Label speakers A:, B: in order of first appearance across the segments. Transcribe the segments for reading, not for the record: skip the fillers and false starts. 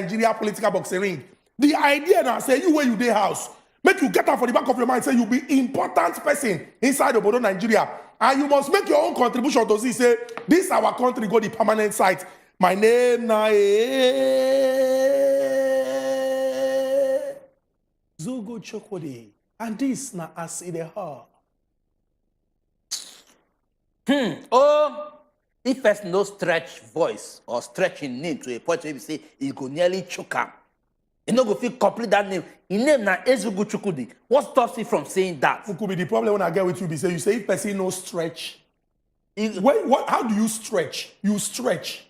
A: Nigeria political boxing ring. The idea now say you where you dey house, make you get out for the back of your mind, say you be important person inside Obodo Nigeria. And you must make your own contribution to see, say, this our country go the permanent site. My name na Zogo Chokode. And this na as in the heart.
B: Oh, if there's no stretch voice or stretching name to a point where you say it go nearly choke am, you no go feel complete that name. His name na Ezugu Chukudi. What stops you from saying that?
A: Who could be the problem when I get with you? Be say you say if person no stretch. What? How do you stretch? You stretch.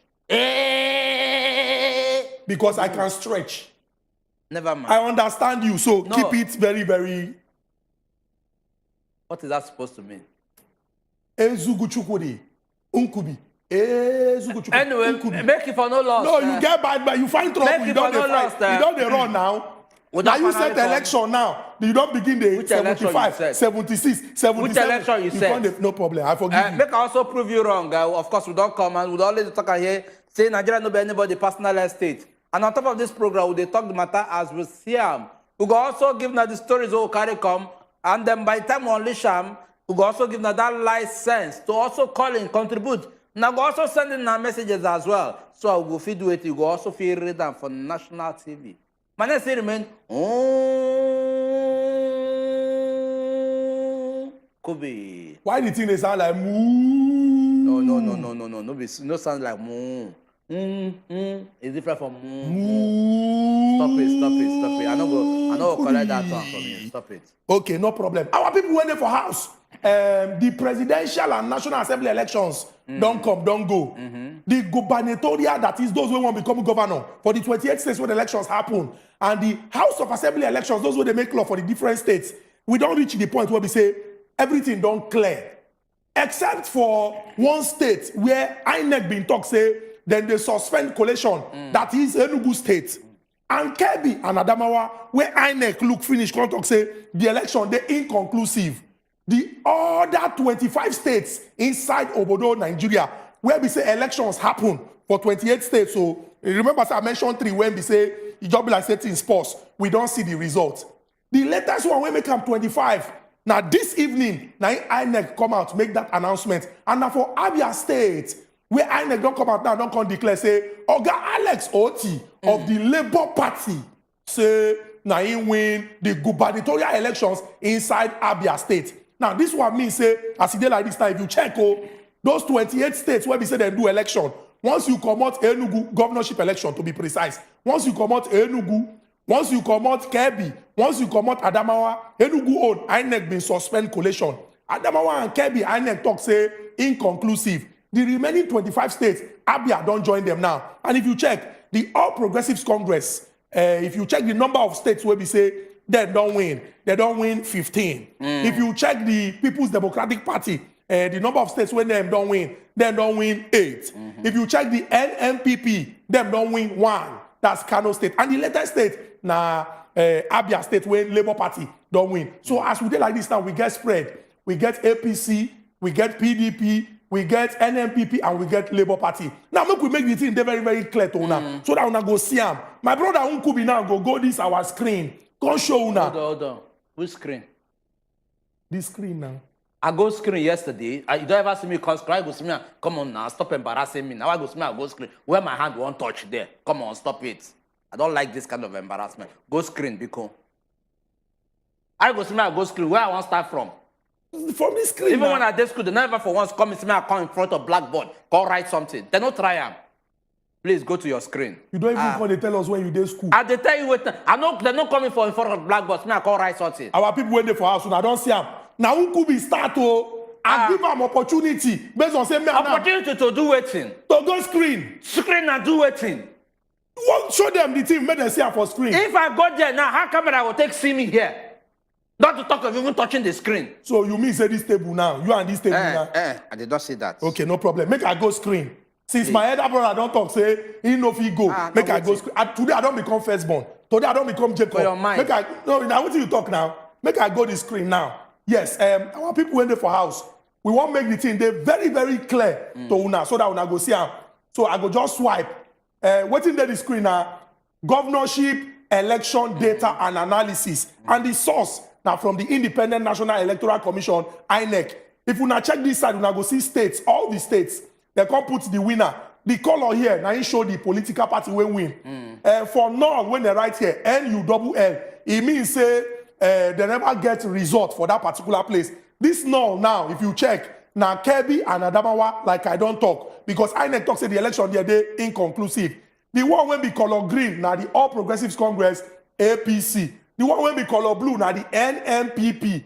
A: Because I can stretch.
B: Never mind.
A: I understand you, so keep it very, very.
B: What is that supposed to mean?
A: Ezugu Chukudi. Unkubi.
B: Anyway,
A: Unkubi.
B: make it for no loss.
A: No, you get bad, but you find trouble. You don't fight. You don't run now. Now you set the election now. You don't begin the 75, 76, 77.
B: Which election you said?
A: No problem. I forgive you.
B: Make I also prove you wrong. Of course, we don't come and we always talk here, say Nigeria no be anybody personal estate. And on top of this program, we talk the matter as we see them. We go also give now the stories who carry come, and then by the time we unleash them, we go also give now that license to also call in, contribute. Now we also send in our messages as well. So I will feed it. You go also feed read them for national TV. My name still remain. Could be.
A: Why the thing they sound like moo?
B: No. No sound like moo. It's different from
A: moo.
B: Stop it. I know collect that one from you. Stop it.
A: Okay, no problem. Our people went there for house. The presidential and national assembly elections don't come, don't go. The gubernatorial, that is those who want to become governor for the 28 states where the elections happen, and the House of Assembly elections, those where they make law for the different states, we don't reach the point where we say everything don't clear. Except for one state where INEC been talk say, then they suspend collation, that is Enugu state. And Kebbi and Adamawa, where INEC look finish, talk say the election, they inconclusive. The other 25 states inside Obodo, Nigeria, where we say elections happen for 28 states. So remember, I mentioned 3 when we say it just be like setting sports. We don't see the results. The latest one, we make them 25. Now this evening, now INEC come out make that announcement. And now for Abia State, where INEC don't come out now, don't come declare, say, Oga Alex Oti of the Labour Party, say, now he win the gubernatorial elections inside Abia State. Now, this one means, say, as it like this time, if you check, those 28 states where we say they do election, once you come out Enugu governorship election, to be precise, once you come out Enugu, once you come out Kebbi, once you come out Adamawa, Enugu own, INEC been suspend collation. Adamawa and Kebbi, INEC talk say inconclusive. The remaining 25 states, Abia don't join them now. And if you check the All Progressives Congress, if you check the number of states where we say they don't win 15. If you check the People's Democratic Party, the number of states where they don't win 8. If you check the NMPP, them don't win 1. That's Kano State. And the latest state, Abia State, where Labour Party don't win. So as we do like this now, we get spread. We get APC, we get PDP, we get NMPP, and we get Labour Party. Now, we make the thing very, very clear to una, so that una go see them. My brother Unkubi now go this our screen. Go show una.
B: Hold on. Which screen?
A: This screen now.
B: I go screen yesterday. You don't ever see me come screen. I go see me. Come on now, stop embarrassing me. Now I go see me. I go screen. Where my hand won't touch there. Come on, stop it. I don't like this kind of embarrassment. Go screen, because I go see me. I go screen. Where I want to start from?
A: From this screen.
B: Even
A: now.
B: when I did school, they never for once come and see me. I come in front of blackboard. Go write something. They don't try them. Please go to your screen.
A: You don't even come to tell us when you did school.
B: And they tell you what. I know they're not coming for in front of blackboard. Me, I can't write something.
A: Our people went there for us, and I don't see them. Now who could be start to and give them opportunity based on saying
B: opportunity to do waiting.
A: To go screen.
B: Screen and do waiting.
A: You won't show them the thing, make them see her for screen.
B: If I go there now, how come I will take see me here? Not to talk of even touching the screen.
A: So you mean say this table now? You and this table now?
B: I did not see that.
A: Okay, no problem. Make I go screen. Since my elder brother don't talk, say he know if he go. Make I go screen. Today I don't become firstborn. Today I don't become Jacob.
B: For your mind.
A: Make I now what you talk now? Make I go the screen now. Yes, our people went there for house. We want make the thing they very, very clear to una so that una go see am. So I go just swipe. Waiting there the screen now. governorship election data and analysis. And the source now from the Independent National Electoral Commission, INEC. If you now check this side, you now go see states, all the states, they can put the winner. The color here, now it show the political party will win. For null, when they write here, NULL, it means say they never get result for that particular place. This null now, if you check, now Kirby and Adamawa, like I don't talk, because INEC talk say the election they inconclusive. The one when be color green, now the All Progressives Congress, APC. The one when be color blue, now the NMPP.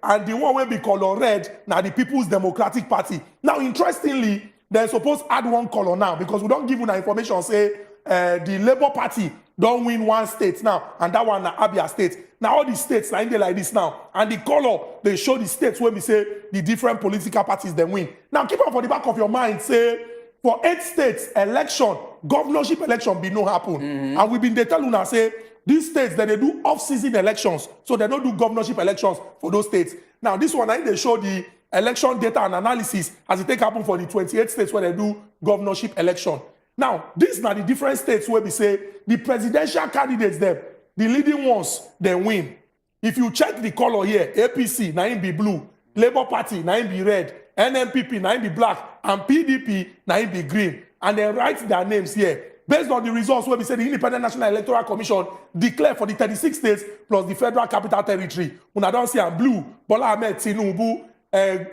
A: And the one when be color red, now the People's Democratic Party. Now, interestingly, they're supposed to add one color now, because we don't give you the information, say, the Labour Party don't win one state now, and that one na Abia State. Now all the states are in there like this now, and the color they show the states where we say the different political parties they win. Now keep on for the back of your mind, say for 8 states election, governorship election be no happen, and we've been they tell you now say these states that they do off-season elections, so they don't do governorship elections for those states. Now this one I they show the election data and analysis as it take happen for the 28 states where they do governorship election. Now, these are the different states where we say the presidential candidates, them, the leading ones, they win. If you check the color here, APC, now it be blue, Labour Party, now it be red, NMPP, now it be black, and PDP, now it be green. And they write their names here. Based on the results where we say the Independent National Electoral Commission declare for the 36 states plus the Federal Capital Territory. Una don't see blue, Bola Ahmed Tinubu,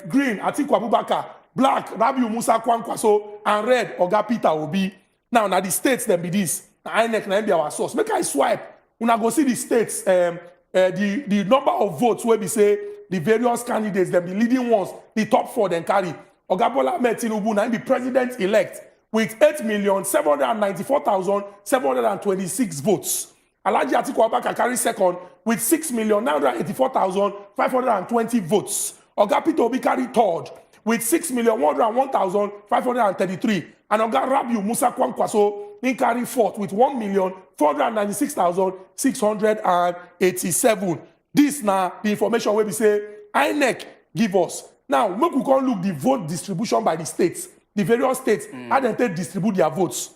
A: green, Atiku Abubakar, black, Rabiu Musa Kwankwaso, and red, Oga Peter Obi. Now the states, then be this. INEC na be our source. Make I swipe. Una go see the states, the number of votes where we say the various candidates, them the leading ones, the top 4 then carry. Oga Bola Ahmed Tinubu na be president-elect with 8,794,726 votes. Alhaji Atiku Abubakar carry second with 6,984,520 votes. Oga Peter Obi carry third with 6,101,533. And Oga Rabiu Musa Kwankwaso in carry fourth with 1,496,687. This now the information where we say INEC give us. Now, make we can look the vote distribution by the states. The various states, how they distribute their votes.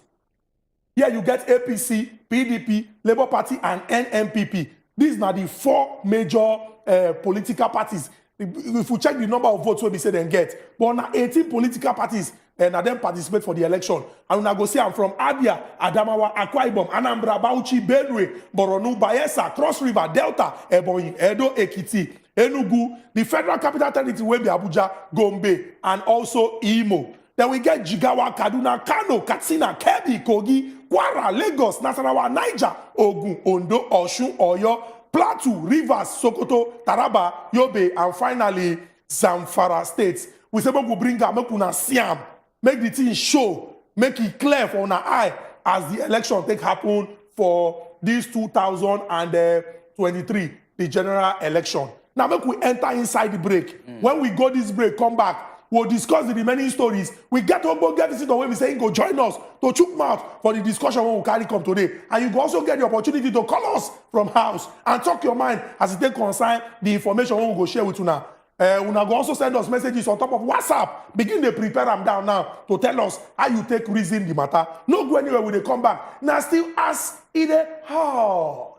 A: Here you get APC, PDP, Labour Party, and NMPP. These are the 4 major political parties. If we check the number of votes, what we say they get, but now 18 political parties and then participate for the election. And we go see I'm from Abia, Adamawa, Akwa Ibom, Anambra, Bauchi, Benue, Borno, Bayelsa, Cross River, Delta, Ebonyi, Edo, Ekiti, Enugu, the Federal Capital Territory will be Abuja, Gombe, and also Imo. Then we get Jigawa, Kaduna, Kano, Katsina, Kebbi, Kogi, Kwara, Lagos, Nasarawa, Niger, Ogun, Ondo, Osun, Oyo, Plateau, Rivers, Sokoto, Taraba, Yobe, and finally Zamfara states. We say we bring am, make una see am, make the thing show, make it clear for una eye as the election take happen for this 2023, the general election. Now make we enter inside the break. When we go this break, come back. We'll discuss the remaining stories. We get to get visitor when we say go join us to chook mouth for the discussion when we carry come today. And you can also get the opportunity to call us from house and talk your mind as it take concern the information when we go share with you now. Una go also send us messages on top of WhatsApp. Begin to prepare them down now to tell us how you take reason the matter. No go anywhere when they come back. Now still ask in the heart.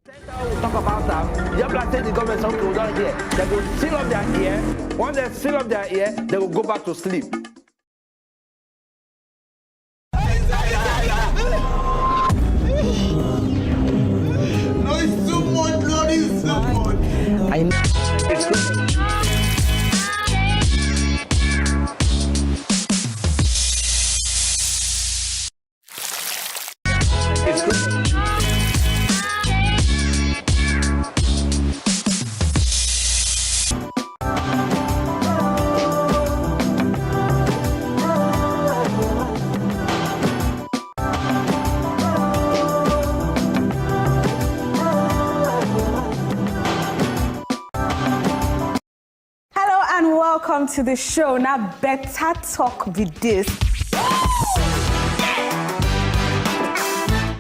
B: We'll talk about that. Just like the government something we don't hear. They will seal up their ear. Once they seal up their ear, they will go back to sleep.
C: No, it's too much. No, it's too much.
B: It's good. It's good.
D: Welcome to the show. Now, better talk with this.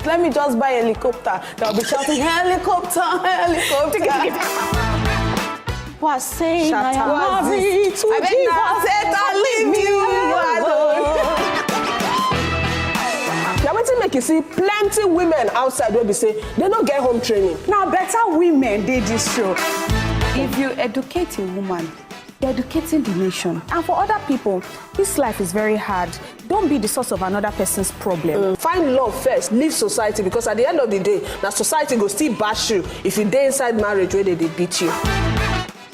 D: Let me just buy a helicopter. They'll be shouting, helicopter, helicopter. Was saying I am ready to give us and leave you alone. Now, what's the make you see plenty women outside wey be say they no get home training.
E: Now better women dey this show. If you educate a woman, you're educating the nation. And for other people, this life is very hard. Don't be the source of another person's problem.
D: Find love first, leave society, because at the end of the day, na society go still bash you if you dey inside marriage where they beat you.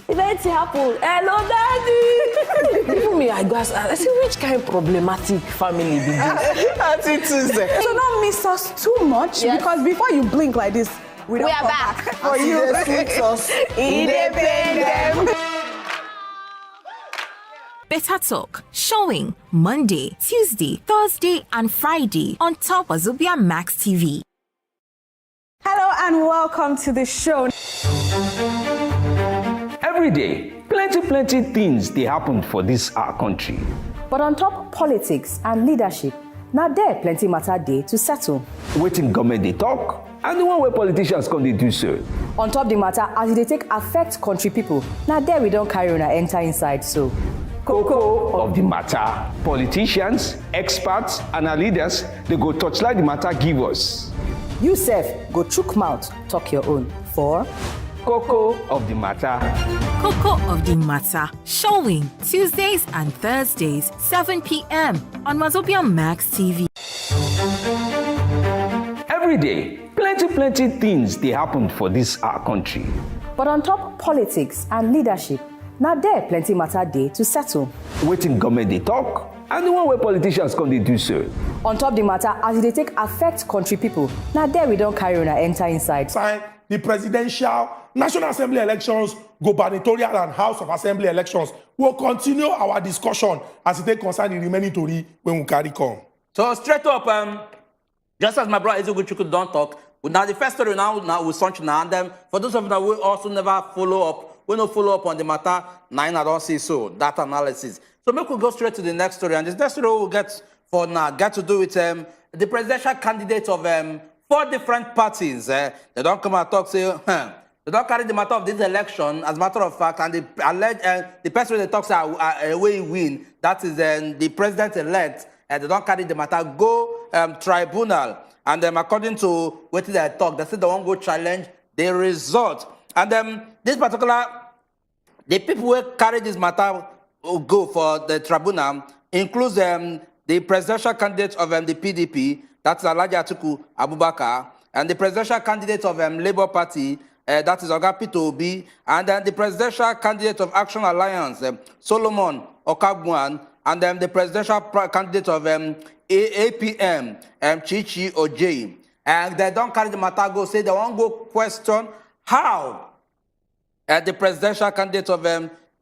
F: If anything happen, hello daddy. Even me, I see which kind of problematic family be this.
E: So don't miss us too much, because before you blink like this, we are back for you.
F: Independent.
G: Better Talk, showing Monday, Tuesday, Thursday, and Friday on top wazobiamax TV.
E: Hello and welcome to the show.
H: Every day, plenty things they happen for this our country.
I: But on top politics and leadership, now there plenty matter day to settle.
H: Waiting government they talk, and the one where politicians come they do so.
I: On top the matter, as they take affect country people, now there we don't carry on enter inside so.
H: Cocoa of the matter. Politicians, experts, and our leaders, they go touchlight the matter give us.
I: You sef, go chook mouth, talk your own. For
H: Cocoa of the matter.
G: Cocoa of the Matter, showing Tuesdays and Thursdays, 7 p.m. on wazobiamax TV.
H: Every day, plenty things they happen for this our country.
I: but on top politics and leadership, now there plenty matter day to settle.
H: Waiting government they talk, and the one where politicians come they do so.
I: On top the matter, as they take affect country people, now there we don't carry on enter inside.
A: Sign the presidential, National Assembly elections, gubernatorial and House of Assembly elections. We'll continue our discussion as it concerns the remaining Tory when we carry come.
B: So straight up, just as my brother Ezeguchuku don't talk, now the first story now we launch now, and then for those of you that will also never follow up, we no follow up on the matter, nine I don't see so, data analysis. So maybe we'll go straight to the next story, and this next story we'll get for now, get to do with the presidential candidates of 4 different parties. They don't come and talk, say, they don't carry the matter of this election, as a matter of fact, and the person they talk say we win, that is the president-elect, they don't carry the matter, go tribunal. And according to what they talk, they say they won't go challenge the result. And this particular, the people who carry this matter go for the tribunal includes the presidential candidate of the PDP, that's Atiku Abubakar, and the presidential candidate of Labour Party, that is Oga Peter Obi, and then the presidential candidate of Action Alliance, Solomon Okagbuan, and then the presidential candidate of APM, Chichi Ojei. And they don't carry the matter, go say they won't go question how the presidential candidate of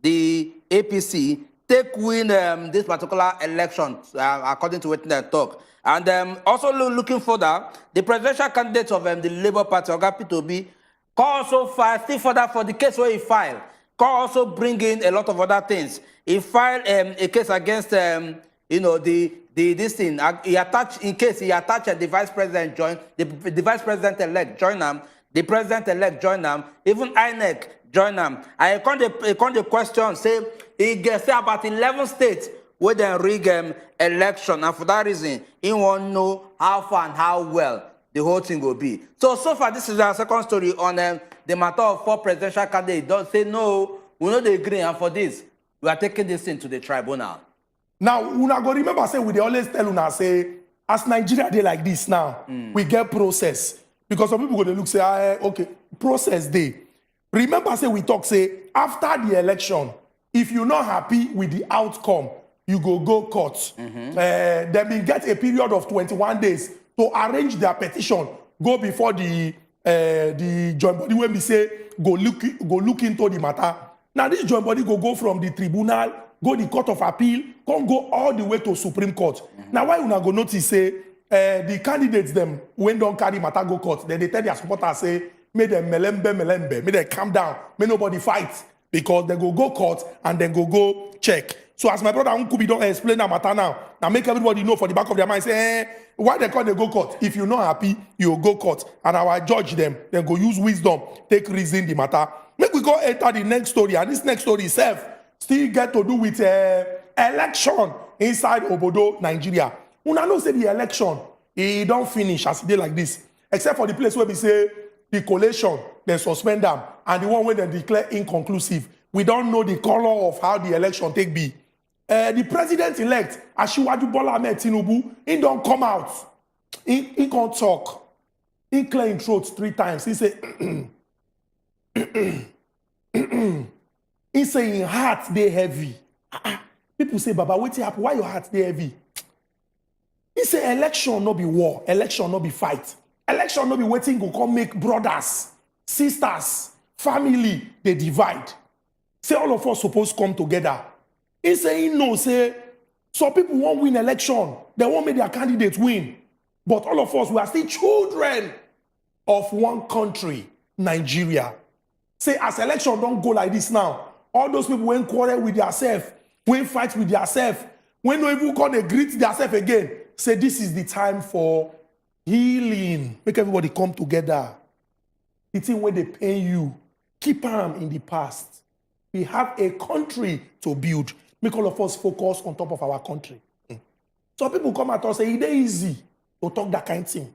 B: the APC take win this particular election, according to what they talk. And also looking further, the presidential candidate of the Labour Party, Oga Peter Obi, can also file still further for the case where he filed. Can also bring in a lot of other things. He filed a case against, this thing. He attached, in case he attached the vice president join, the vice president-elect join him, the president-elect join him, even INEC join him. I come the question, say, he gets say about 11 states where they rig election, and for that reason, he won't know how far and how well the whole thing will be. So far, this is our second story on the matter of 4 presidential candidates. Don't say, no, we know they agree, and for this, we are taking this into the tribunal.
A: Now, una go remember, say, we dey always tell una, say, as Nigeria dey like this now, we get process. Because some people go to look, say, okay, process day. Remember, say, we talk, say, after the election, if you're not happy with the outcome, you go court. Then we get a period of 21 days to arrange their petition, go before the joint body when we say go look into the matter. Now this joint body go from the tribunal, go the court of appeal, go all the way to Supreme Court. Now why una go notice say the candidates them when don't carry matter go court, then they tell their supporters say make them melembe, make them calm down, make nobody fight, because they go court and then go check. So as my brother Nkubi don't explain that matter now make everybody know for the back of their mind, say, why they call they go court? If you're not happy, you go court. And I will judge them, then go use wisdom, take reason the matter. Make we go enter the next story, and this next story itself still get to do with election inside Obodo, Nigeria. Una know say the election, he don't finish as he did like this. Except for the place where we say the collation, they suspend them, and the one where they declare inconclusive. We don't know the color of how the election take be. The president-elect, Asiwaju Bola Ahmed Tinubu, he don't come out. He can't talk. He clear his throat 3 times. He say, he say his heart they heavy. People say, Baba, what happen? Why your heart they heavy? He say election no be war, election no be fight. Election no be waiting go come make brothers, sisters, family, they divide. Say all of us supposed come together. He say he know, say, some people won't win election. They won't make their candidate win. But all of us, we are still children of one country, Nigeria. Say, as election don't go like this now, all those people when quarrel with themselves, when fight with themselves, when no even come they greet themselves again, say this is the time for healing. Make everybody come together. The thing when they pay you, keep them in the past. We have a country to build. Make all of us focus on top of our country. So people come at us and say, it is easy to talk that kind of thing.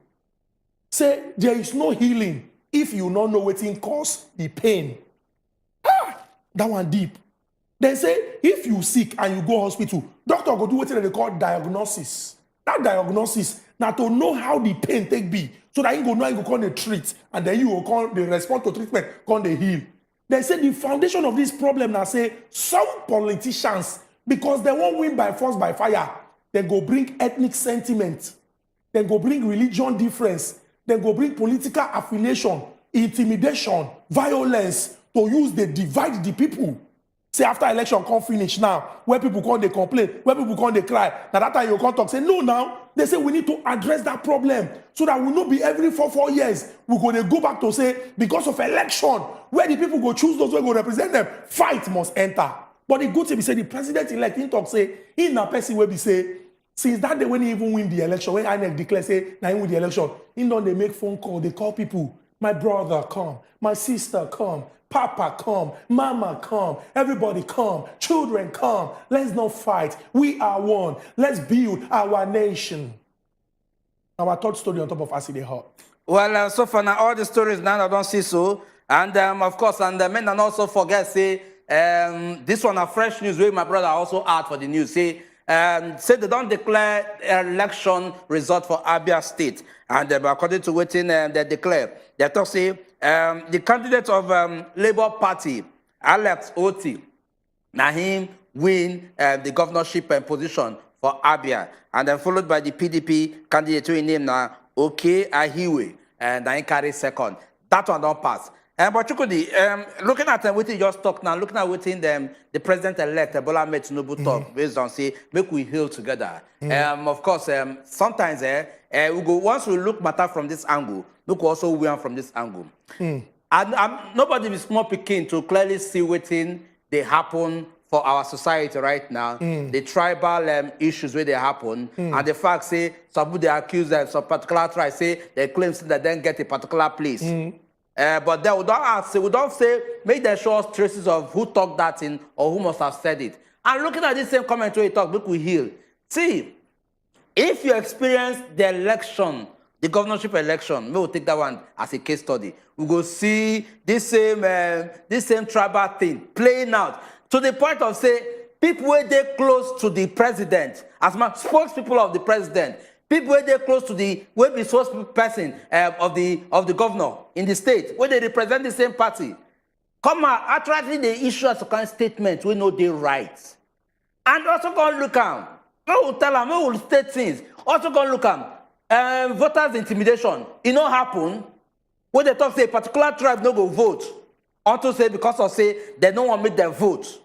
A: Say, there is no healing if you don't know what cause the pain. That one deep. Then say, if you sick and you go hospital, doctor go do what they call diagnosis. That diagnosis, now to know how the pain take be, so that you go know you go come the treat, and then you will come the respond to treatment, come the heal. They say the foundation of this problem now say some politicians, because they won't win by force by fire, they go bring ethnic sentiment, they go bring religion difference, they go bring political affiliation, intimidation, violence to use they divide the people. Say after election come finish now, where people come they complain, where people come they cry. Now that time you come talk, say no now. They say we need to address that problem so that we not be every 4 years. We're going to go back to say because of election, where the people go choose those who go represent them, fight must enter. But the good thing is say the president-elect in talk say, in a person where we say, since that day when he even win the election, when INEC declare say, now he win the election, in don't they make phone call, they call people, my brother come, my sister come, Papa come, Mama come, everybody come, children come. Let's not fight. We are one. Let's build our nation. Our third story on top of Acid Hot.
B: Well, so far now, all the stories now I don't see so. And of course, and the men and also forget, say, this one are fresh news where my brother also add for the news. Say they don't declare election result for Abia State. And according to what they declare, they talk say, the candidate of Labour Party, Alex Oti, now him win the governorship position for Abia, and then followed by the PDP candidate who name now Okay Ahiwe, and then carry second. That one don't pass. But Chukudi, looking at what you just talked now, looking at what the president-elect Bola Ahmed Tinubu talk based on say make we heal together. Of course, sometimes we go once we look matter from this angle, look also win from this angle. And nobody is more keen to clearly see what they happen for our society right now. The tribal issues where they happen, and the fact say some people they accuse them some particular tribe say they claim that they don't get a particular place. But they would not ask, we don't say, make them show us traces of who talked that in or who must have said it. And looking at this same comment where you talk, look, we heal. See, if you experience the election, the governorship election, we will take that one as a case study. We go see this same tribal thing playing out to the point of say, people where they close to the president, as my spokespeople of the president, people where they close to the where be spokesperson of the governor in the state, where they represent the same party, come out actually they issue as a kind of statement we know they right. And also go look at, we will tell them, we will state things. Also go look at voters intimidation. It no happen when they talk say a particular tribe no go vote. Unto say because of say they don't want to make them vote.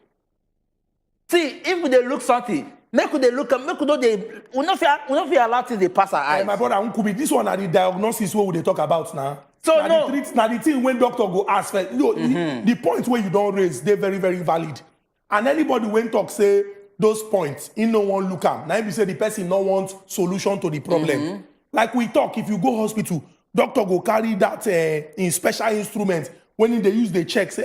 B: See, if they look something, make they look at, make they we not feel allowed to they pass our eyes.
A: My brother Unkubi, this one are the diagnosis where they talk about now.
B: So
A: now the thing when doctor go ask first, you know, the points where you don't raise, they're very, very valid. And anybody when talk say those points, in no one look at. Now if you say the person no want solution to the problem. Like we talk, if you go hospital, doctor go carry that in special instrument. When they use the check, say,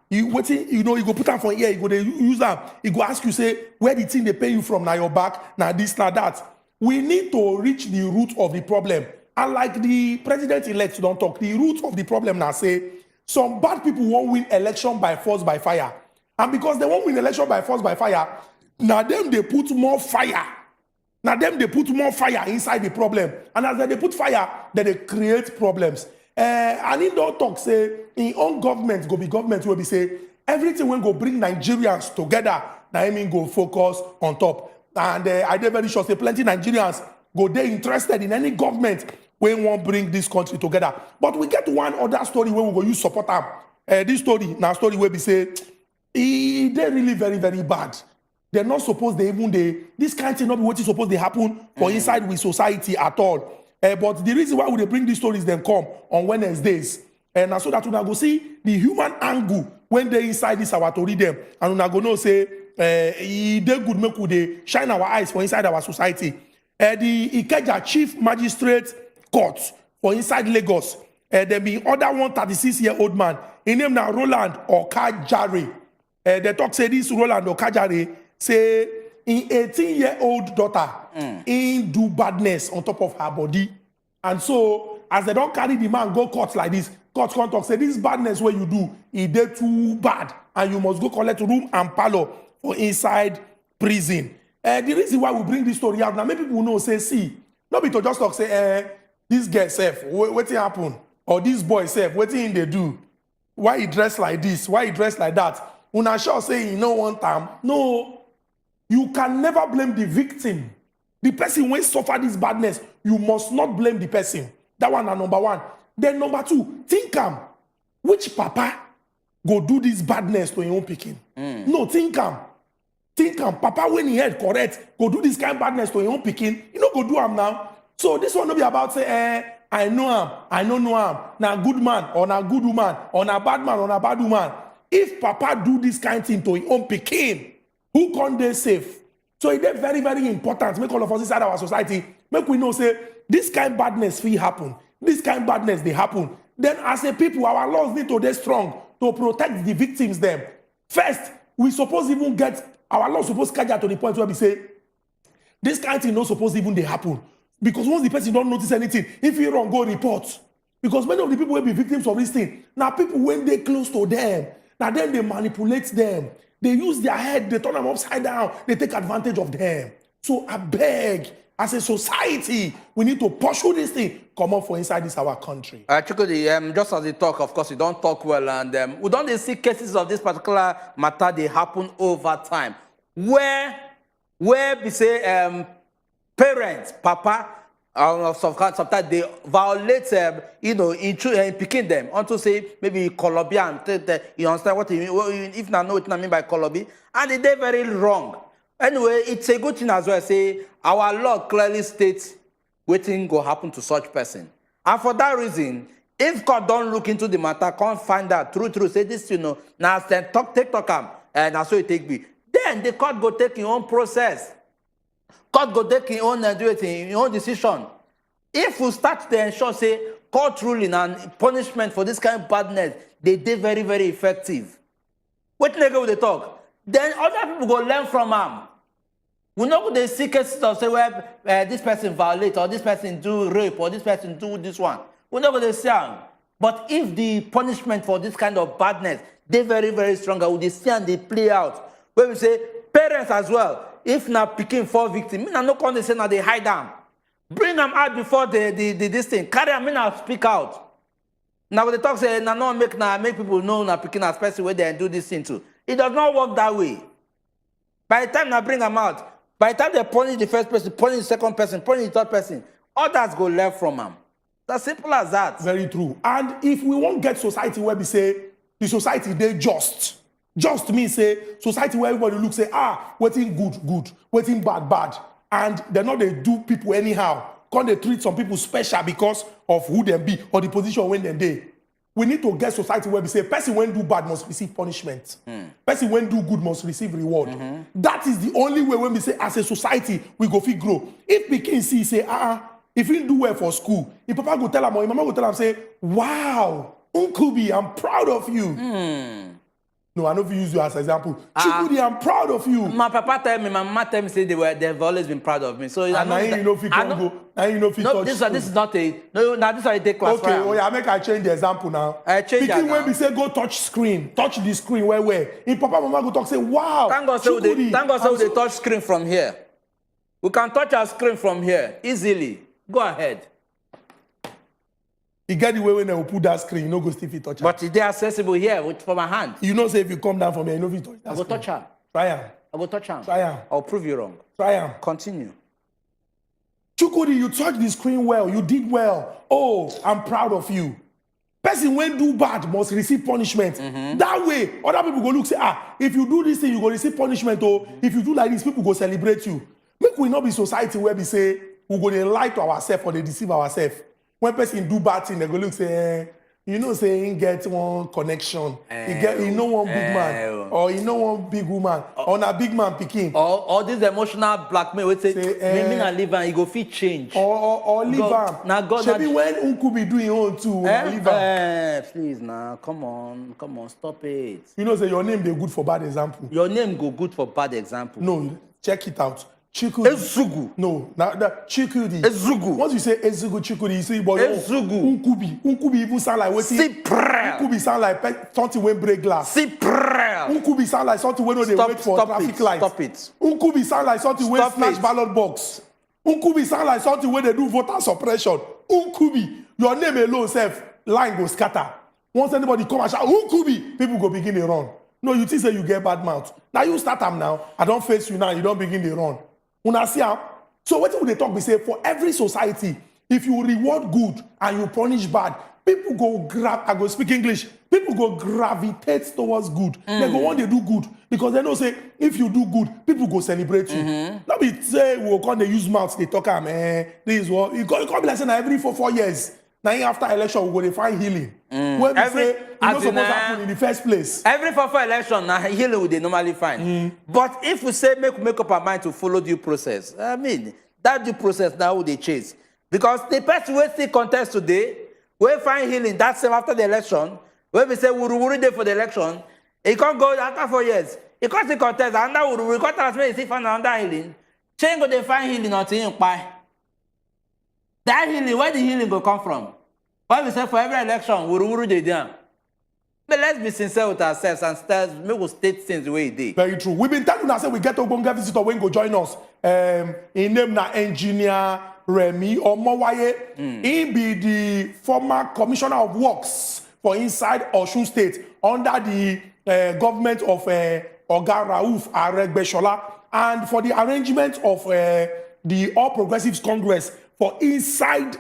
A: you waiting, you know, you go put them for here, you go they use them. He go ask you, say, where the thing they pay you from, now your back, now this, now that. we need to reach the root of the problem. And like the president-elect don't talk, the root of the problem now say, some bad people won't win election by force, by fire. And because they won't win election by force, by fire, now them they put more fire. Now them they put more fire inside the problem. And as they put fire, then they create problems. And in don't talk, say, in own government, go be government will be say, everything will go bring Nigerians together. Now I mean go focus on top. And I did very sure say plenty Nigerians go they interested in any government we won't bring this country together. But we get one other story where we go use support them. This story, now story where we say, they're really very, very bad. They're not supposed they even this kind of thing not be what is supposed to happen for inside with society at all. But the reason why we they bring these stories then come on Wednesdays. And so that we go see the human angle when they inside this our to read them. And we go know say they good make we shine our eyes for inside our society. The Ikeja Chief Magistrate Court for inside Lagos. There be other 136-year-old man. His name now Roland Okajare. They talk say this Roland Okajare say in 18-year-old daughter in do badness on top of her body. And so as they don't carry the man go court like this, court can't talk say this badness where you do, it did too bad. And you must go collect room and parlor for inside prison. The reason why we bring this story out, now many people know say, see, not be to just talk say, this girl self, what happen? Or this boy self, what thing they do? Why he dress like this? Why he dress like that? Una sure say you know one time. No, you can never blame the victim. The person when suffer this badness, you must not blame the person. That one is number one. Then number two, think which papa go do this badness to your own picking? No, think papa when he head correct, go do this kind of badness to your own picking. You know, go do him now. So this one will be about say, I know him, I don't know him. Now good man, or now good woman, or now bad man, or now bad woman. If papa do this kind of thing to his own picking, who can they safe? So it is very, very important. Make all of us inside our society, make we know say, this kind of badness will happen. This kind of badness they happen. Then as a people, our laws need to be strong to protect the victims them. First, we suppose even get, our laws supposed to catch to the point where we say, this kind of thing not supposed even they happen. Because once the person don't notice anything, if you wrong, go report. Because many of the people will be victims of this thing. Now people, when they close to them, now then they manipulate them. They use their head, they turn them upside down, they take advantage of them. So I beg, as a society, we need to pursue this thing, come up for inside this our country.
B: Chukudi, just as they talk, of course, you don't talk well, and we don't see cases of this particular matter, they happen over time. Where we say, parents, papa, sometimes they violate, in picking them. Onto say maybe Colombian, you understand what you mean? If not know what I mean by Colombia, and they're very wrong. Anyway, it's a good thing as well. Say our law clearly states what thing go happen to such person, and for that reason, if God don't look into the matter, can't find out true, say this, now then take and that's so it take me. Then the court go take your own process. Court go take your own your own decision. If we start to ensure, say, court ruling and punishment for this kind of badness, they very, very effective. What nigga will they talk? Then other people go learn from them. We know the see cases of say where this person violate, or this person do rape, or this person do this one. We know what they say. But if the punishment for this kind of badness, they very, very strong, we they see and they play out. Where we say parents as well. If not picking for victims, I no come say now they hide them. Bring them out before this thing. Carry them in and speak out. Now when they talk say now make people know now picking as person where they do this thing too. It does not work that way. By the time I bring them out, by the time they punish the first person, punish the second person, punish the third person, others go learn from them. It's as simple as that.
A: Very true. And if we won't get society where we say the society they just means say society where everybody looks say waiting good, waiting bad, and they're not they do people anyhow. Can't they treat some people special because of who they be or the position when they. We need to get society where we say person when do bad must receive punishment. Person when do good must receive reward. That is the only way when we say as a society we go fit grow. If pikin see say if he do well for school, if papa go tell him or if mama go tell him say, wow, Uncle B, I'm proud of you. No, I know if you use you as example. Chukudi, I'm proud of you.
B: My papa tell me, my mama tell me, say they've always been proud of me. So
A: and now you know if you can go. Now you know if you
B: no,
A: touch.
B: this is not a no. Now this is a take class.
A: Okay, oh yeah, make I change the example now.
B: I change that now.
A: When we say go touch the screen where? In Papa Mama go talk say wow.
B: Thank God say they touch screen from here. We can touch our screen from here easily. Go ahead.
A: You get the way when they will put that screen, you know go still fit touch.
B: But they accessible here for my hand.
A: You know say if you come down from here, you know fit touch that.
B: I go touch her.
A: Try am.
B: I go touch her.
A: Try am.
B: I'll prove you wrong.
A: Try am.
B: Continue.
A: Chukudi, you touched the screen well. You did well. Oh, I'm proud of you. Person when do bad must receive punishment. That way, other people go look say, if you do this thing, you go receive punishment. Or if you do like this, people go celebrate you. Make we not be society where we say we go dey lie to ourselves or they deceive ourselves. When person do bad thing, they go look say, you know, say he get one connection. He know one big man, or he know one big woman, or a big man picking.
B: Or this emotional blackmail, we say me na leave and he go fit change.
A: Or leave him.
B: Now God,
A: Shebi when Unku be doing own too, leave him.
B: Please now, come on, stop it.
A: You know, say your name dey good for bad example.
B: Your name go good for bad example.
A: No, check it out. Chukudi.
B: Ezugu.
A: No, that Chukudi.
B: Ezugu.
A: Once you say Ezugu Chukudi, you see, but
B: Ezugu.
A: Unkubi even sound like what? Unkubi sound like something when break glass. Unkubi sound like something when they wait for traffic light.
B: Stop it.
A: Unkubi sound like something when flash ballot box. Unkubi sound like something when they do voter suppression. Unkubi, your name alone, self line go scatter. Once anybody come and shout Unkubi, people go begin to run. No, you think say you get bad mouth. Now you start them now. I don't face you now. You don't begin to run. Una see am. So what would they talk? We say for every society, if you reward good and you punish bad, people go I go speak English. People go gravitate towards good. They go want to do good because they know say if you do good, people go celebrate you. Now we say we come they use mouth. They talk this is what it can't be like saying every 4 years. Now after election we go to find healing. When we say it not supposed to happen in the first place.
B: Every 4 election now healing would they normally find. But if we say make up our mind to follow due process, I mean that due process now would they chase. Because the person will still contest today, we find healing that same after the election, when we say wuru day for the election, it can't go after 4 years. It can't still contest under wuru, can't transfer it find another healing. Change go they find healing until you buy. That healing, where the healing go come from? Why we say for every election, wuru they do. But let's be sincere with ourselves and make state things the way it is.
A: Very true. We've been telling ourselves we get Ogbonge visitor when go join us. In name na engineer Remy Omowaye. He be the former commissioner of works for inside Osun State under the government of Oga Rauf Aregbesola and for the arrangement of the All Progressives Congress for inside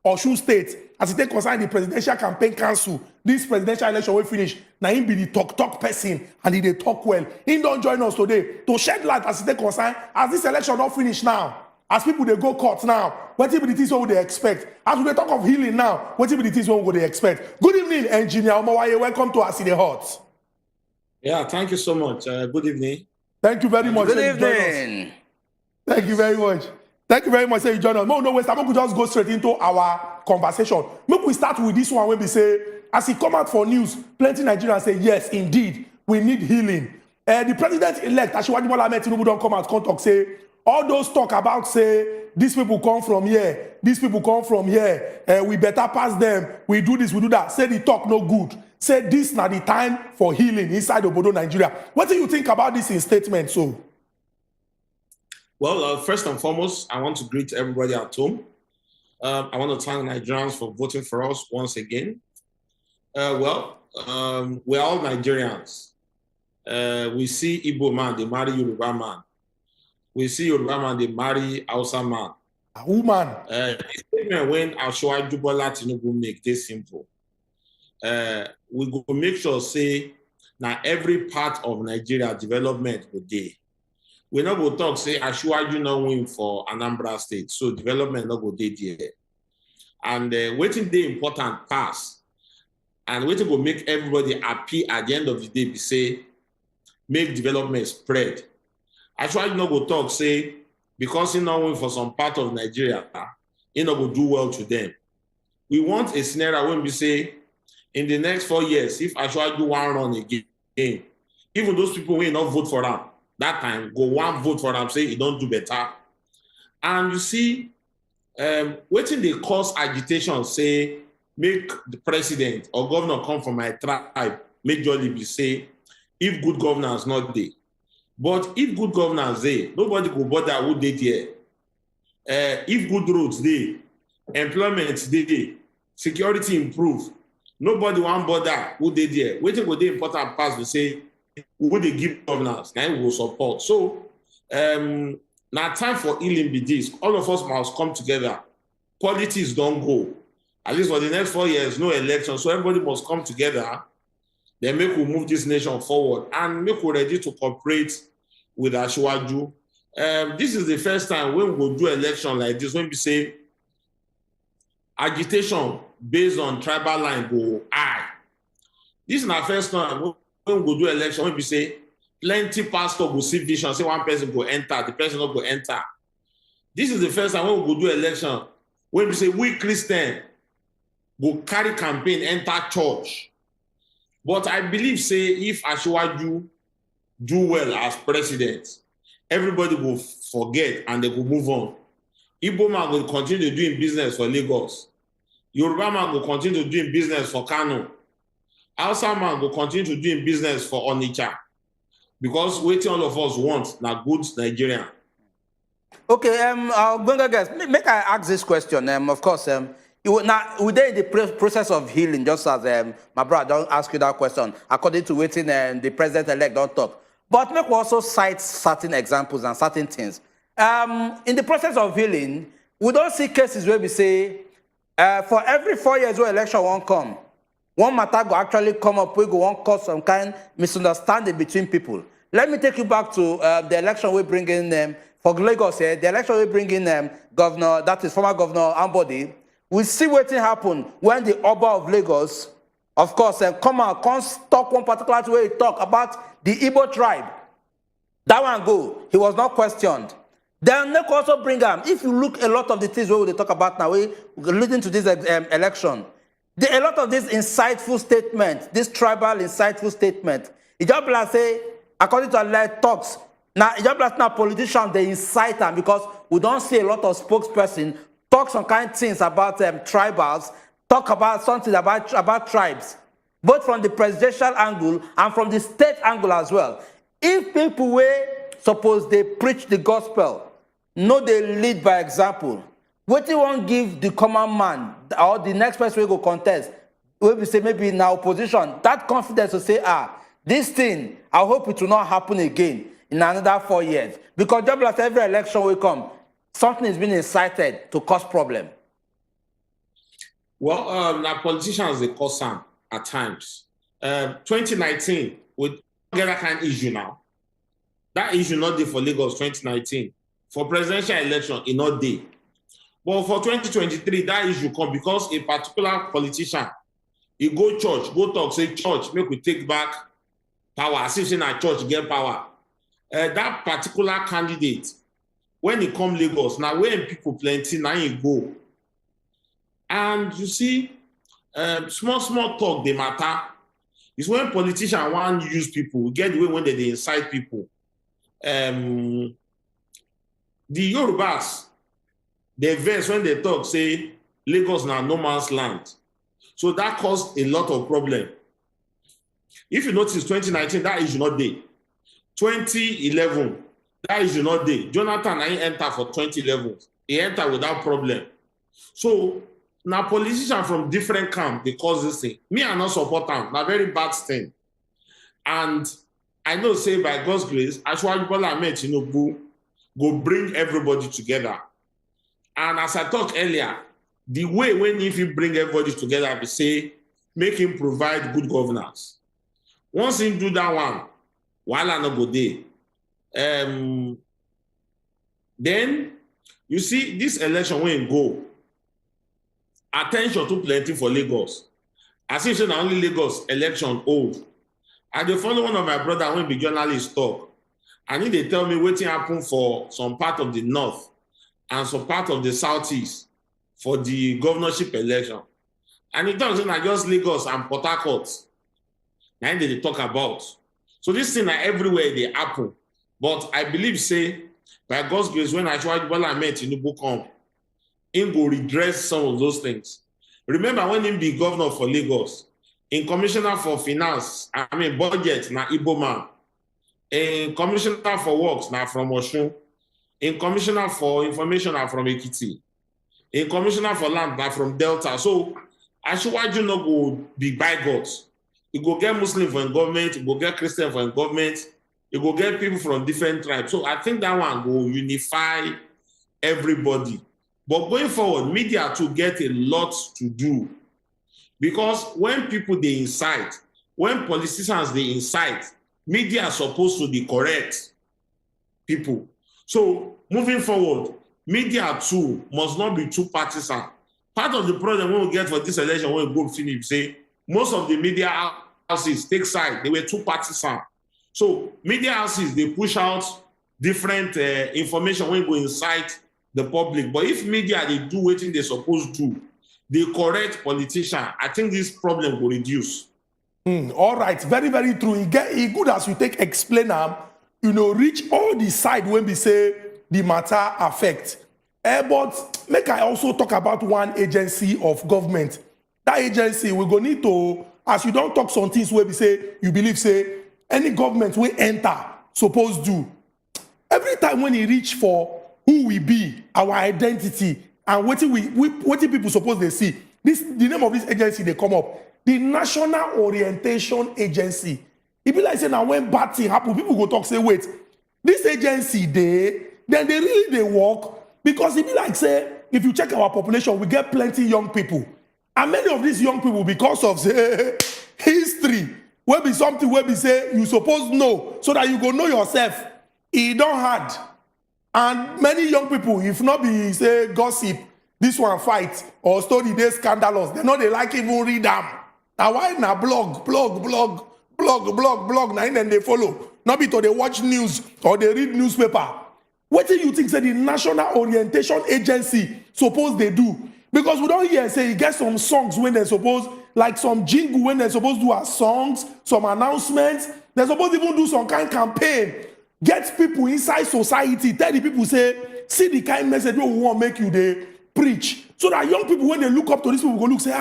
A: Osun State. As it take concern the Presidential Campaign Council, this presidential election will finish. Now he be the talk person and he dey talk well. He don't join us today to shed light as it take concern. As this election not finish now, as people they go court now, what will be the things what they expect? As we talk of healing now, what will be the things what they expect? Good evening, Engineer Omowaye. Welcome to us in the hot.
J: Yeah, thank you so much. Good evening.
A: Thank you very much.
B: Good evening.
A: Thank you very much. Thank you very much, you join us. No, we could just go straight into our conversation. Maybe we start with this one when we say, as he come out for news, plenty Nigerians say, yes, indeed, we need healing. The president-elect, Asiwaju Bola Ahmed Tinubu, don't come out, come talk, say, all those talk about, say, these people come from here, these people come from here, we better pass them, we do this, we do that. Say the talk no good. Say this now the time for healing inside Obodo, Nigeria. What do you think about this in statement, so?
J: Well, first and foremost, I want to greet everybody at home. I want to thank Nigerians for voting for us once again. We're all Nigerians. We see Igbo man, they marry Yoruba man. We see Yoruba man, they marry Hausa man.
A: A woman.
J: The statement when Asiwaju Bola Tinubu make this simple. We go make sure say now every part of Nigeria development will day. We not go talk say Asiwaju not win for Anambra State, so development not go dey there. And waiting day important pass, and waiting go make everybody happy at the end of the day. Be say make development spread. Asiwaju not go talk say because he not win for some part of Nigeria, he not go do well to them. We want a scenario when we say in the next 4 years, if Asiwaju want run again, again. Even those people who not vote for him that time, go one vote for him, say he don't do better. And you see, waiting they cause agitation, say, make the president or governor come from my tribe, make Jolly be say, if good governance not there. But if good governance there, nobody will bother who they there. If good roads there, employment there, security improve, nobody won't bother who they there. Waiting for the important parts to say, who they give governance, now we will support. So, now time for healing be this. All of us must come together. Politics don't go. At least for the next 4 years, no election. So everybody must come together. Then make we move this nation forward and make we ready to cooperate with Asiwaju. This is the first time when we will do election like this, when we say agitation based on tribal line go high. This is our first time when we will do election, when we say plenty pastor will see vision, say one person go enter, the person not go enter. This is the first time when we will do election, when we say we Christian will carry campaign, enter church. But I believe, say, if Asiwaju do well as president, everybody will forget and they will move on. Igbo man will continue doing business for Lagos. Yoruba man will continue doing business for Kano. Hausa man will continue to doing business for Onitsha. Because waiting all of us want na good Nigerian.
B: Okay, guys, make I ask this question. Of course, now we're in the process of healing, just as my brother don't ask you that question, according to waiting the president-elect don't talk. But make we also cite certain examples and certain things. In the process of healing, we don't see cases where we say, for every 4 years where election won't come, one matter will actually come up, we go won't cause some kind of misunderstanding between people. Let me take you back to the election we bring in for Lagos here, the election we bring in governor, that is former governor Ambody. We see what happen when the Oba of Lagos, of course, come out, can't talk one particular way he talk about the Igbo tribe. That one go, he was not questioned. Then they also bring him, if you look a lot of the things we talk about now, leading to this election, a lot of this insightful statement, this tribal insightful statement, it just like say, according to our talks, now it just like now politicians, they incite them because we don't see a lot of spokesperson talk some kind of things about tribals, talk about something about tribes, both from the presidential angle and from the state angle as well. If people were suppose they preach the gospel, no, they lead by example. What you want give the common man or the next person will go contest, we say maybe in our opposition, that confidence to say, this thing, I hope it will not happen again in another 4 years. Because just like every election will come, something is being incited to cause problem.
J: Well, now politicians, they cause some at times. 2019, with that kind of issue now, that issue not there for Lagos 2019. For presidential election, it not there. But for 2023, that issue come because a particular politician, he go church, go talk, say, church, make we take back power, as if in a church get power. That particular candidate, when he come Lagos, now when people plenty, now he go. And you see, small talk, they matter. It's when politicians want to use people, get the way when they incite people. The Yorubas, they verse when they talk, say, Lagos now no man's land. So that caused a lot of problem. If you notice, 2019, that issue not there. 2011, that issue not there. Jonathan, I enter for 2011. He entered without problem. So now politicians from different camps, they cause this thing. Me, I not support them. Now very bad thing. And I know, say by God's grace, Asiwaju Bola Ahmed Tinubu go bring everybody together. And as I talked earlier, the way when if you bring everybody together, we say, make him provide good governance. Once he do that one, while I not go there, then you see this election when it go, attention to plenty for Lagos. As if it's not only Lagos election old. I dey follow one of my brother when be journalist talk, and they tell me what happened for some part of the north and some part of the southeast for the governorship election. And he talks about just Lagos and Port Harcourt. Now they talk about. So this thing are everywhere they happen. But I believe, say, by God's grace, when Ashwaji Bola Ahmed Tinubu come, he go redress some of those things. Remember when he be governor for Lagos, in commissioner for finance, budget, na Igbo man. In commissioner for works, na from Osun. In commissioner for information, na from Ekiti. In commissioner for land, na from Delta. So Ashwaji no go be bigots. You go get Muslim for government, you go get Christian for government, you go get people from different tribes. So I think that one will unify everybody. But going forward, media to get a lot to do. Because when people they incite, when politicians they incite, media are supposed to be correct people. So moving forward, media too must not be too partisan. Part of the problem when we get for this election, when we go finish, say, most of the media houses take side. They were too partisan. So media houses, they push out different information when we incite the public. But if media, they do what they're supposed to, they correct politician, I think this problem will reduce.
A: All right, very, very true. It good as you take explain reach all the side when we say the matter affect. But make I also talk about one agency of government. That agency, we go need to, as you don't talk some things where we say, you believe, say, any government will enter, supposed to. Every time when he reach for who we be, our identity, and what people suppose they see, the name of this agency, they come up. The National Orientation Agency. It be like say now when bad thing happen, people go talk, say, wait, this agency, then they really work. Because it be like say, if you check our population, we get plenty young people. And many of these young people, because of say, history, will be something where we say you suppose know, so that you go know yourself. It don't hard. And many young people, if not be say gossip, this one fight, or story they scandalous, they know they like even read them. Now why na blog, now then they follow. Not be to they watch news or they read newspaper. What do you think say the National Orientation Agency suppose they do? Because we don't hear say you get some songs when they're supposed, like some jingle when they're supposed to do our songs, some announcements. They're supposed to even do some kind of campaign. Get people inside society, tell the people say, see the kind of message we want to make you they preach. So that young people, when they look up to these people, go look, say,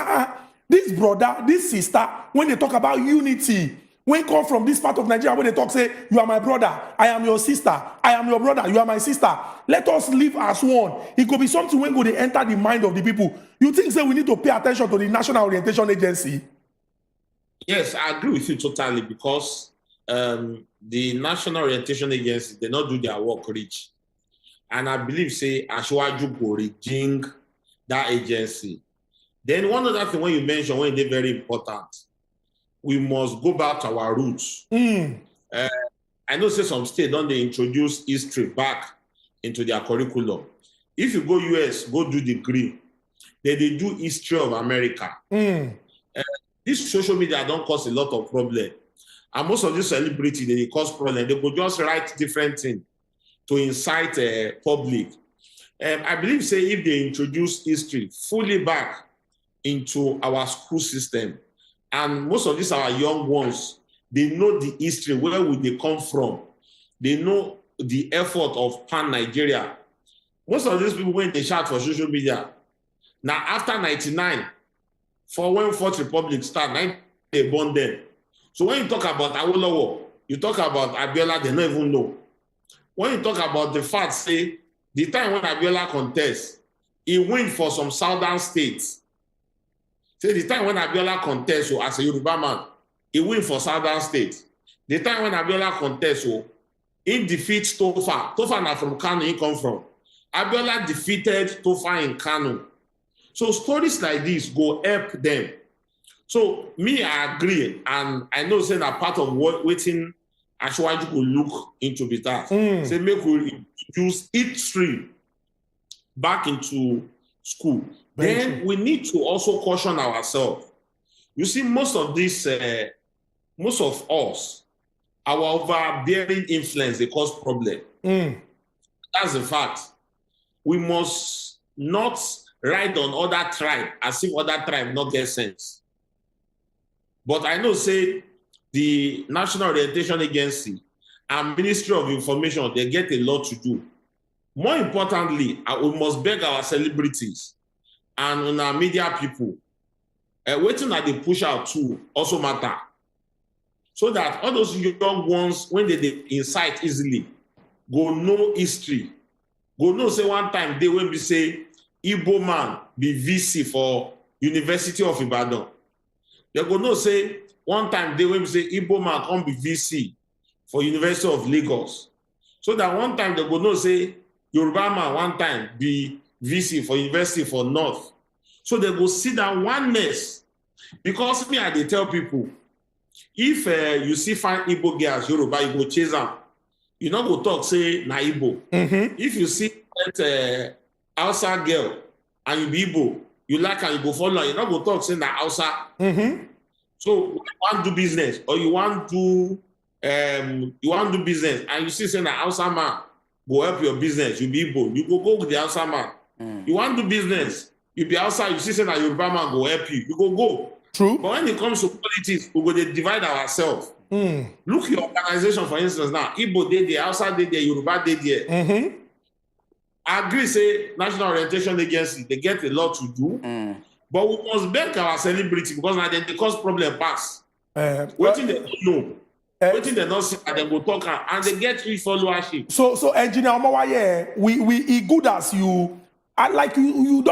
A: this brother, this sister, when they talk about unity, when come from this part of Nigeria, when they talk, say, you are my brother, I am your sister, I am your brother, you are my sister. Let us live as one. It could be something when go they enter the mind of the people. You think, say, we need to pay attention to the National Orientation Agency?
J: Yes, I agree with you totally, because the National Orientation Agency, they not do their work reach. And I believe, say, Ashwaju go rejing that agency. Then one other thing when you mentioned, when they're very important, we must go back to our roots. I know say some states don't they introduce history back into their curriculum. If you go US, go do degree, then they do history of America. This social media don't cause a lot of problem. And most of these celebrities, they cause problem. They could just write different things to incite public. I believe, say, if they introduce history fully back into our school system, and most of these our young ones, they know the history, where would they come from? They know the effort of Pan-Nigeria. Most of these people, when they shout for social media, now after 99, for when Fourth Republic started, they born them. So when you talk about Awolowo, you talk about Abiola, they don't even know. When you talk about the fact, say, the time when Abiola contests, he win for some southern states. Say the time when Abiola contests, so as a Yoruba man, he win for southern states. The time when Abiola contests, so he defeats Tofa. Tofa now from Kano, he come from. Abiola defeated Tofa in Kano. So stories like this go help them. So me, I agree, and I know saying that part of what waiting Ashwaji could look into that. Say make we use history back into school. Then we need to also caution ourselves. You see, most of this, most of us, our overbearing influence, they cause problem. That's the fact. We must not ride on other tribe as if other tribe not get sense. But I know, say, the National Orientation Agency and Ministry of Information, they get a lot to do. More importantly, we must beg our celebrities and our media people, waiting at the push out too also matter. So that all those young ones, when they incite easily, go know history. Go know, say one time they will be say, Igbo man be VC for University of Ibadan. They go know, say, one time they will be say, Igbo man come be VC for University of Lagos. So that one time they go know, say, Yoruba man one time be VC for University for North. So they go see that oneness. Because me, I tell people, if you see fine Igbo girls, Yoruba, you go chase them. You not go talk, say, na Igbo. If you see that Hausa girl and you be Igbo, you like and you go follow, you not go talk, say, na Hausa. So you want to do business or you want to do business and you see, say, na Hausa man, go help your business, you be Igbo, you go with the Hausa man. You want to do business, you be outside, you see, say, na Yoruba man go help you, you go.
A: True.
J: But when it comes to politics, we go to divide ourselves. Look your organization, for instance, now. Igbo dey there, Hausa dey there, Yoruba dey there. I agree, say, National Orientation Agency, they get a lot to do. But we must beg our celebrity because now they cause problem pass. Waiting they don't know. Waiting they don't see and they go talk and they get free followership.
A: So Engineer Omowaye, we good as you. I like you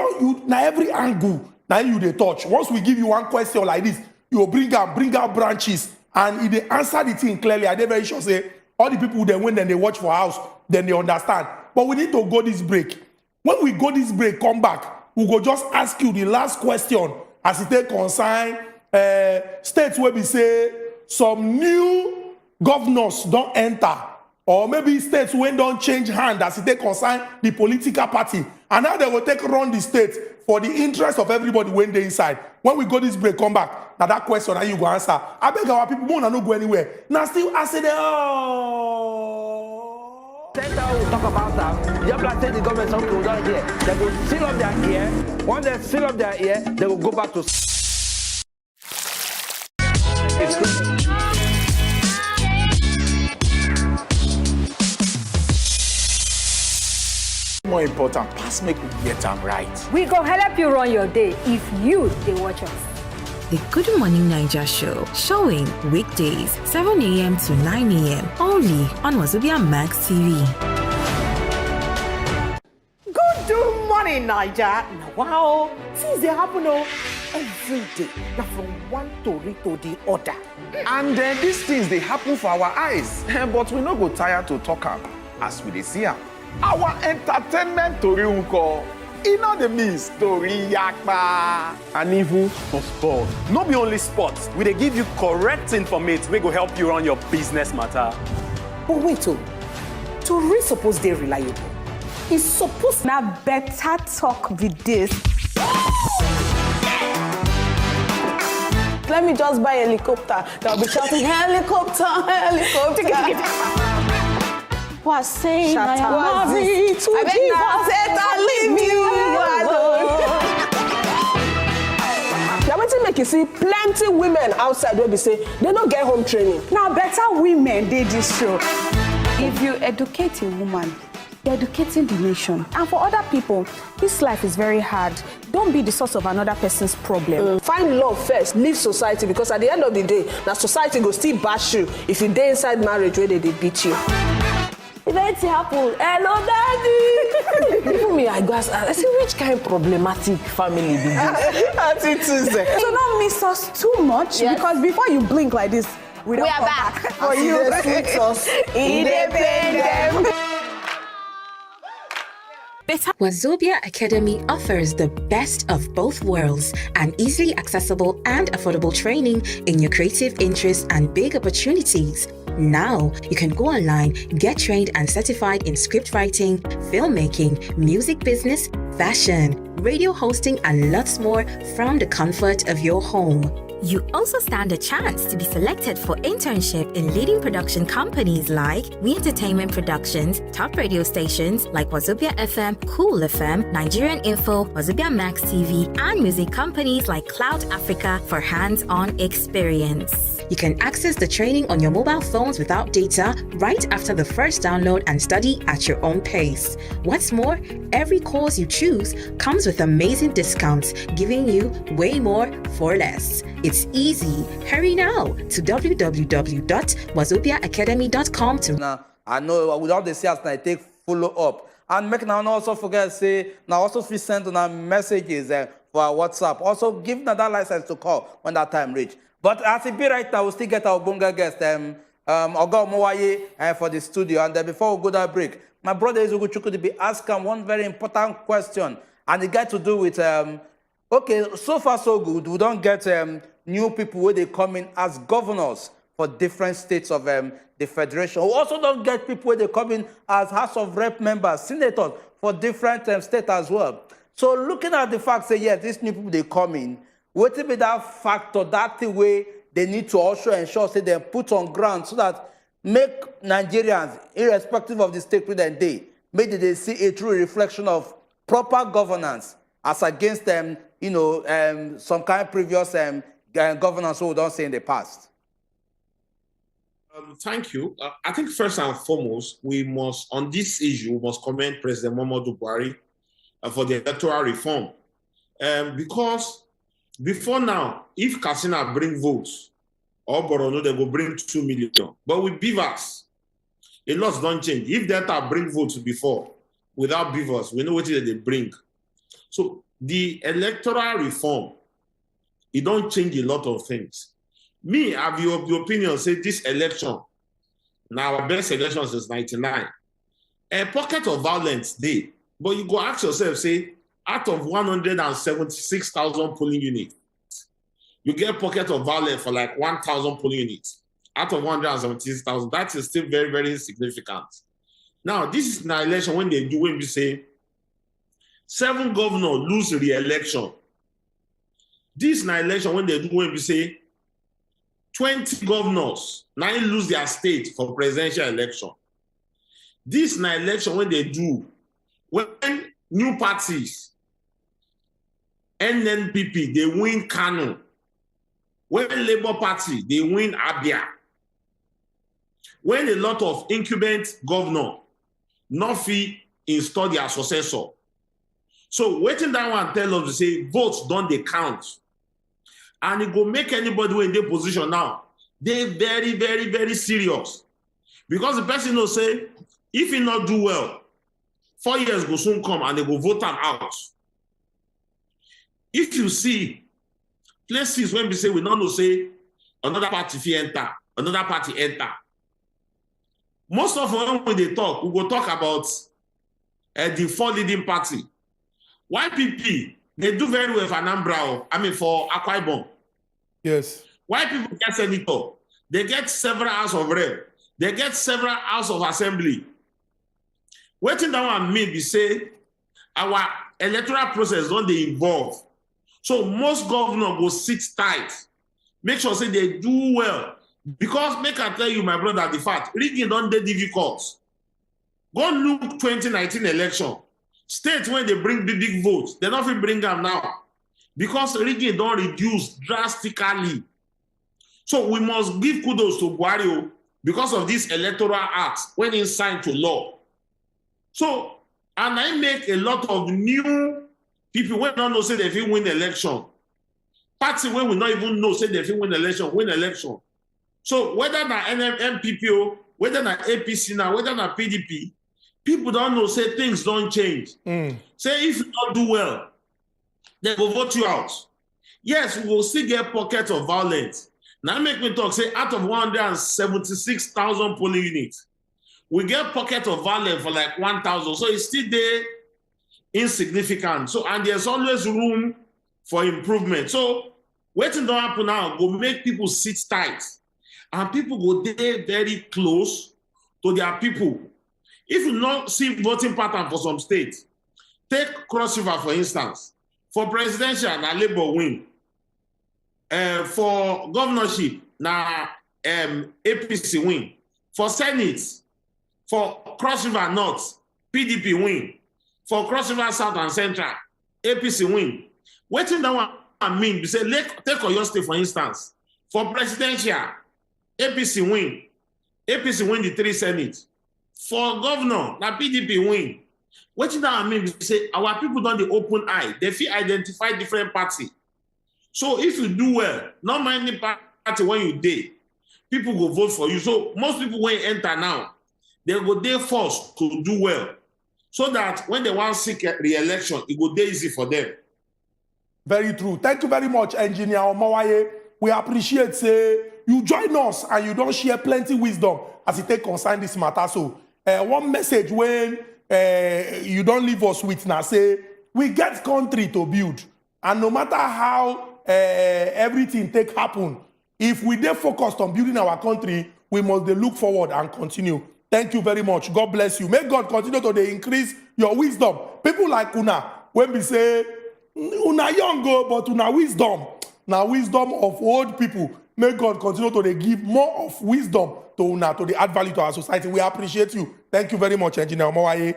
A: now every angle. Now you they touch. Once we give you one question like this, you bring out branches, and if they answer the thing clearly, I very sure say all the people they win, then they watch for house, then they understand. But we need to go this break. When we go this break, come back, we go just ask you the last question as it take concern states where we say some new governors don't enter, or maybe states when don't change hand as it take concern the political party, and now they will take run the state for the interest of everybody when they inside. When we go this break, come back. Now that question, how you go answer? I beg our people, won't no go anywhere. Now still answer the
B: Center will talk about that. Just like say the government okay, we don't hear. They will seal up their ear. When they seal up their ear, they will go back to. It's good.
K: More important, pass make we get them right.
I: We go help you run your day if you they watch us.
G: The Good Morning Naija show, showing weekdays 7 a.m. to 9 a.m. only on wazobiamax TV.
L: Good morning, Naija. Wow, things they happen every day. Now from one story to the other.
K: And these things they happen for our eyes, but we no go tired to talk am as we dey see am. Our entertainment tori unko, e no dey miss tori yakpa.
M: And even for sport. No be only sports, we dey give you correct information wey go help you run your business matter.
L: But wait, tori suppose dey reliable. E suppose
E: na better talk be this.
D: Let me just buy a helicopter. They'll be shouting, helicopter, helicopter.
E: Was saying I am
D: Shut
E: ready to
D: I
E: give
D: leave you alone. Now, what make you see plenty women outside where we say they don't get home training.
E: Now, better women did this show. If you educate a woman, you're educating the nation. And for other people, this life is very hard. Don't be the source of another person's problem.
D: Find love first, leave society, because at the end of the day, now society go still bash you if you dey inside marriage where they beat you.
F: If anything happen, hello daddy. Even me, I go ask, I say, which kind of problematic family be this?
E: So don't miss us too much, because before you blink like this, we are back for you.
N: Wazobia Academy offers the best of both worlds, an easily accessible and affordable training in your creative interests and big opportunities. Now, you can go online, get trained and certified in script writing, filmmaking, music business, fashion, radio hosting, and lots more from the comfort of your home.
G: You also stand a chance to be selected for internship in leading production companies like We Entertainment Productions, top radio stations like Wazobia FM, Cool FM, Nigerian Info, wazobiamax TV, and music companies like Cloud Africa for hands-on experience.
N: You can access the training on your mobile phones without data right after the first download and study at your own pace. What's more, every course you choose comes with amazing discounts, giving you way more for less. It's easy. Hurry now to www.wazobiaacademy.com to.
B: Now, I know with all the sales, I take follow up. And make now also forget say now also feel send on our messages for our WhatsApp. Also give another license to call when that time reach. But as it be right now, we'll still get our bunga guest, Oga Omowaye, for the studio. And then before we go that break, my brother Izugu Chukwu be asking one very important question. And it got to do with, okay, so far so good. We don't get new people where they come in as governors for different states of the federation. We also don't get people where they come in as House of Rep members, senators for different states as well. So looking at the fact, say, yes, these new people, they come in, what will be that factor, that the way they need to also ensure, say, they put on ground so that make Nigerians, irrespective of the state present day, maybe they see a true reflection of proper governance as against them, some kind of previous governance who we don't say in the past.
J: Thank you. I think first and foremost, we must, on this issue, we must commend President Muhammadu Buhari for the electoral reform. Because before now, if Katsina bring votes, or Borno, they will bring 2 million. But with Beavers, a lot don't change. If Delta bring votes before, without Beavers, we know what they bring. So the electoral reform, it don't change a lot of things. Me, I have the opinion, say this election, now our best election since 99, a pocket of violence there. But you go ask yourself, say, out of 176,000 polling units, you get a pocket of violence for like 1,000 polling units. Out of 176,000, that is still very, very insignificant. Now, this is an election when they do, when we say, 7 governors lose re-election. This is an election when they do, when we say, 20 governors now lose their state for presidential election. This is an election when they do, when new parties, NNPP, they win Kano. When Labour Party, they win Abia. When a lot of incumbent governor not fit install their successor. So waiting that one tell us to say votes don't they count. And it go make anybody who in their position now, they very, very, very serious. Because the person will say, if he not do well, 4 years go soon come and they go vote him out. If you see places when we say we don't know, say another party fi enter, another party enter. Most of them when they talk, we go talk about the 4 leading party. YPP, they do very well for Anambra, for Akwa Ibom.
A: Yes.
J: Why people get senator? They get several house of rep. They get several house of assembly. Waiting that one mean, we say our electoral process don't they involve. So most governors go sit tight. Make sure say they do well. Because make I tell you, my brother, the fact, rigging don't they difficult. Go look 2019 election. States when they bring big votes, they don't bring them now. Because rigging don't reduce drastically. So we must give kudos to Buhari because of this electoral act when it's signed to law. So, and I make a lot of new people when don't know say they will win the election. Party when we not even know say they will win election. So whether na MPPO, whether na APC now, whether na PDP, people don't know say things don't change. Say if you don't do well, they will vote you out. Yes, we will still get pockets of violence. Now make me talk, say out of 176,000 polling units, we get pocket of violence for like 1,000. So it's still there insignificant. So, and there's always room for improvement. So waiting don't happen now, go make people sit tight. And people go there very close to their people. If you not see voting pattern for some states, take Cross River, for instance. For presidential, na Labour win. For governorship, na APC win. For Senate, for Cross River North, PDP win. For Cross River South and Central, APC win. Wetin that one mean? We say, take Oyo State, for instance. For presidential, APC win. APC win the 3 Senate. For governor, na PDP win. Wetin that one mean? We say, our people don dey open eye. They fit identify different party. So if you do well, not mind the party when you dey, people go vote for you. So most people when you enter now, they go dey forced to do well. So that when they want seek re-election, it go dey easy for them.
A: Very true. Thank you very much, Engineer Omowaye. We appreciate say you join us and you don't share plenty wisdom as you take concern this matter. So one message when you don't leave us with now say we get country to build, and no matter how everything take happen, if we dey focused on building our country, we must dey look forward and continue. Thank you very much. God bless you. May God continue to dey increase your wisdom. People like una, when we say una young go, but una wisdom, now wisdom of old people. May God continue to dey give more of wisdom to una, to the add value to our society. We appreciate you. Thank you very much, Engineer Omowaye.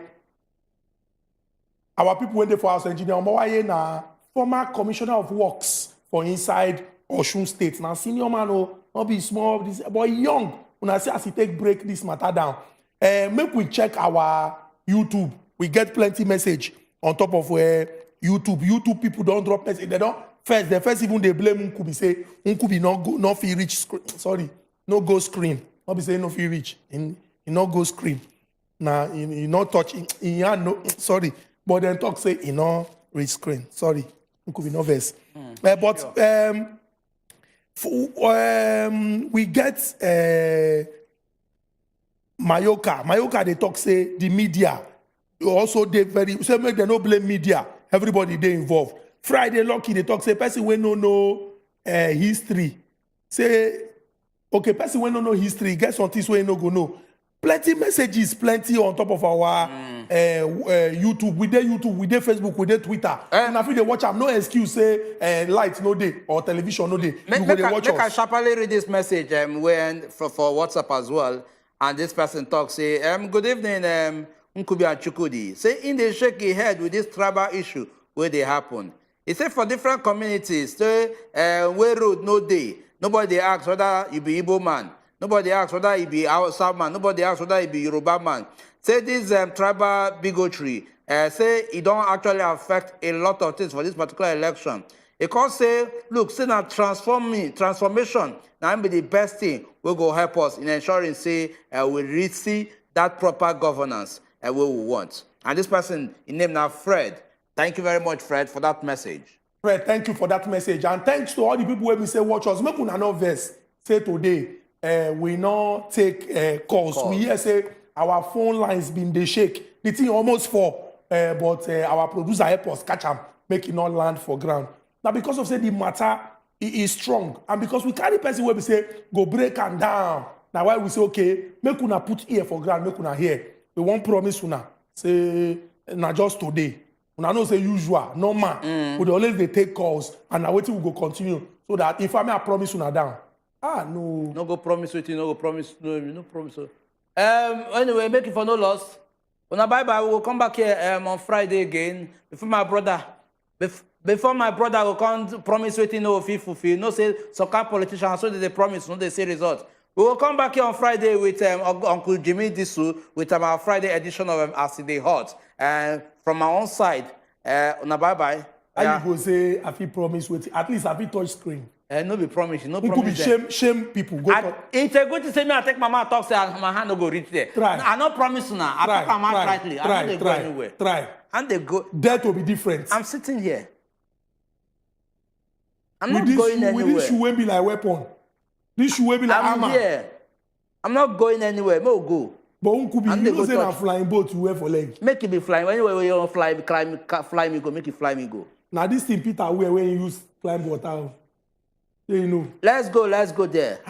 A: Our people went there for us, Engineer Omowaye, na former Commissioner of Works for inside Osun State. Now senior man, not be small, but young. When I say as he take break this matter down, make we check our YouTube. We get plenty message on top of YouTube. YouTube people don't drop message. They don't first. They first even they blame Nkubi, say Nkubi not feel reach screen. Sorry, no go screen. Not be saying no feel reach. He not go screen. Now he not touch. He no sorry. But then talk say he not reach screen. Sorry, Nkubi no verse. We get Mayoka. Mayoka they talk say the media also they very say make they no blame media. Everybody they involved. Friday Lucky they talk say person we no know history. Say okay, person we no know history. Get some things we no go know. Plenty messages, plenty on top of our YouTube. We dey YouTube, we dey Facebook, we dey Twitter. And if they watch, I'm no excuse say light no day or television no day.
B: Make I sharply read this message for WhatsApp as well. And this person talks say, good evening, Nkubi and Chukudi. Say in the shaky head with this tribal issue where they happen. He said for different communities, say where road no day. Nobody asks whether you be Igbo man. Nobody asks whether he be South man. Nobody asks whether he be Yoruba man. Say this tribal bigotry, say it don't actually affect a lot of things for this particular election. It can say, look, say that transformation, now be the best thing will go help us in ensuring, say, we receive that proper governance we want. And this person, his name now Fred. Thank you very much, Fred, for that message.
A: Fred, thank you for that message. And thanks to all the people who say watch us. Make una no verse. Say today, we not take calls. We hear say our phone lines been they shake. The thing almost fall, but our producer help us catch them, make it not land for ground. Now because of say the matter is strong, and because we carry person where we say go break and down. Now why we say okay, make una put ear for ground, make una hear. We won't promise una say not just today. Una know say usual, normal. We always they take calls, and now waiting we go continue so that if I may promise una down. No.
B: No go promise with you, no go promise, no promise. Anyway, make it for no loss. Una bye-bye, we will come back here on Friday again. Before my brother will come promise with you, no if he fulfill. No say, some kind of politicians, so they promise, no they say results. We will come back here on Friday with Uncle Jimmy Disu with our Friday edition of As They Hot. And from my own side, una bye-bye.
A: You go say, I feel promise with at least I feel touch screen.
B: No be promise, no
A: promise. Could be shame people.
B: It's a good to say me. I take my mouth talk say my hand no go reach there.
A: Try.
B: I no promise now. I take my mouth rightly. I don't go anywhere.
A: Try.
B: And they go.
A: That will be different.
B: I'm sitting here. I'm not going anywhere.
A: With this shoe will be like weapon. This shoe will be like armor.
B: I'm here. I'm not going anywhere. No go.
A: But Nkubi, you know say na flying boat you wear for leg.
B: Make it be flying. Anywhere where you want fly, fly me go. Make it fly me go.
A: Now this thing Peter wear when you use flying boat out. You know.
B: Let's go there.